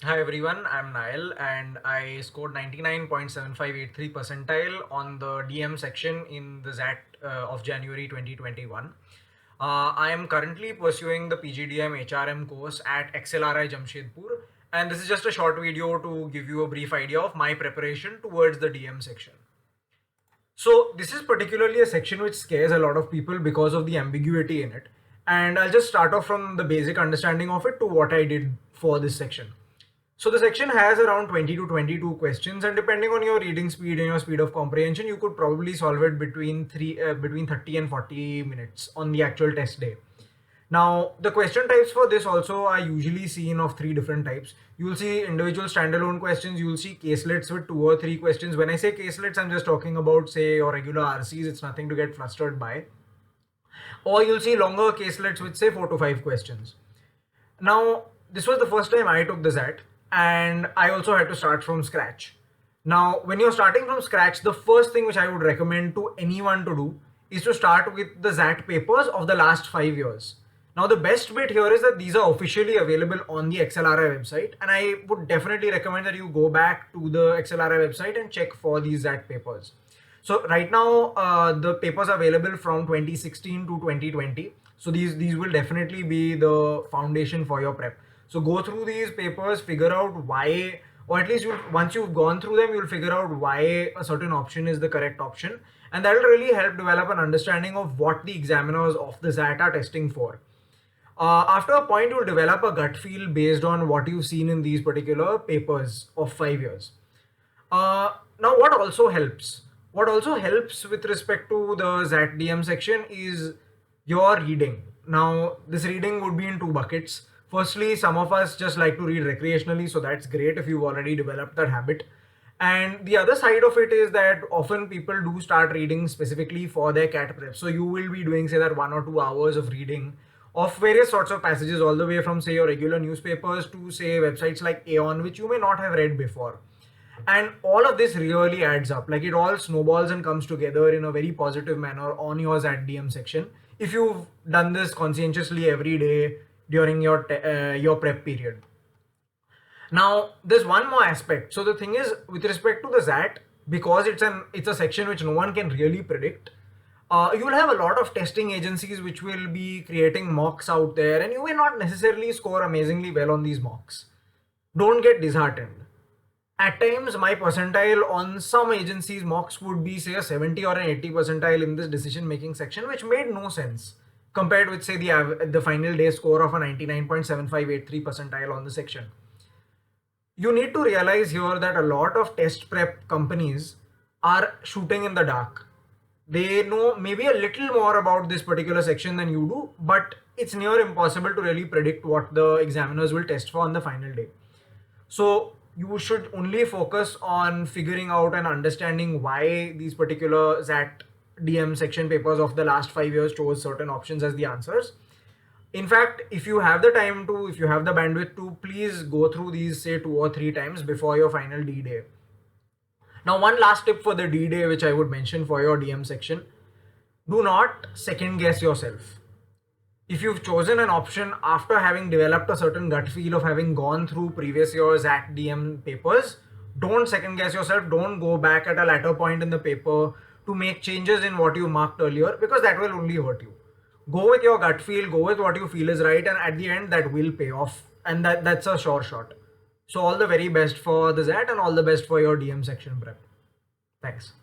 Hi everyone, I'm Nail and I scored 99.7583 percentile on the DM section in the ZAT of January 2021. I am currently pursuing the PGDM HRM course at XLRI Jamshedpur, and this is just a short video to give you a brief idea of my preparation towards the DM section. So this is particularly a section which scares a lot of people because of the ambiguity in it. And I'll just start off from the basic understanding of it to what I did for this section. So the section has around 20 to 22 questions, and depending on your reading speed and your speed of comprehension, you could probably solve it between 30 and 40 minutes on the actual test day. Now, the question types for this also are usually seen of three different types. You'll see individual standalone questions, you'll see caselets with 2 or 3 questions. When I say caselets, I'm just talking about, say, your regular RCs, it's nothing to get flustered by. Or you'll see longer caselets with, say, 4 to 5 questions. Now, this was the first time I took the ZAT, and I also had to start from scratch. Now, when you're starting from scratch, the first thing which I would recommend to anyone to do is to start with the ZAT papers of the last 5 years. Now, the best bit here is that these are officially available on the XLRI website, and I would definitely recommend that you go back to the XLRI website and check for these ZAT papers. So right now, the papers are available from 2016 to 2020. So these will definitely be the foundation for your prep. So go through these papers, figure out why, or at least once you've gone through them, you'll figure out why a certain option is the correct option, and that will really help develop an understanding of what the examiners of the ZAT are testing for. After a point, you'll develop a gut feel based on what you've seen in these particular papers of 5 years. Now, what also helps with respect to the ZAT DM section is your reading. Now, this reading would be in two buckets. Firstly, some of us just like to read recreationally, so that's great if you've already developed that habit. And the other side of it is that often people do start reading specifically for their CAT prep. So you will be doing, say, that 1 or 2 hours of reading of various sorts of passages, all the way from, say, your regular newspapers to, say, websites like Aeon, which you may not have read before. And all of this really adds up. Like, it all snowballs and comes together in a very positive manner on your ZAT DM section if you've done this conscientiously every day during your prep period. Now, there's one more aspect. So the thing is, with respect to the ZAT, because it's a section which no one can really predict, you will have a lot of testing agencies which will be creating mocks out there, and you may not necessarily score amazingly well on these mocks. Don't get disheartened. At times, my percentile on some agencies' mocks would be, say, a 70 or an 80 percentile in this decision making section, which made no sense compared with, say, the final day score of a 99.7583 percentile on the section. You need to realize here that a lot of test prep companies are shooting in the dark. They know maybe a little more about this particular section than you do, but it's near impossible to really predict what the examiners will test for on the final day. So you should only focus on figuring out and understanding why these particular ZAT DM section papers of the last 5 years chose certain options as the answers. In fact, if you have the time to, if you have the bandwidth to, please go through these, say, 2 or 3 times before your final D day. Now, one last tip for the D day, which I would mention for your DM section: do not second guess yourself. If you've chosen an option after having developed a certain gut feel of having gone through previous year's ZAT DM papers, don't second guess yourself. Don't go back at a later point in the paper to make changes in what you marked earlier, because that will only hurt you. Go with your gut feel, go with what you feel is right, and at the end that will pay off, and that's a sure shot. So all the very best for the ZAT and all the best for your DM section prep. Thanks.